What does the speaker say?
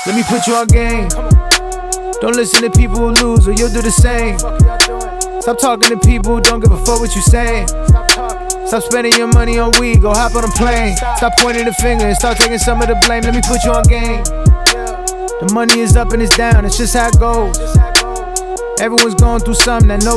Let me put you on game. Don't listen to people who lose or you'll do the same. Stop talking to people who don't give a fuck what you saying. Stop spending your money on weed, go hop on a plane. Stop pointing the finger and start taking some of the blame. Let me put you on game. The money is up and it's down, it's just how it goes. Everyone's going through something that nobody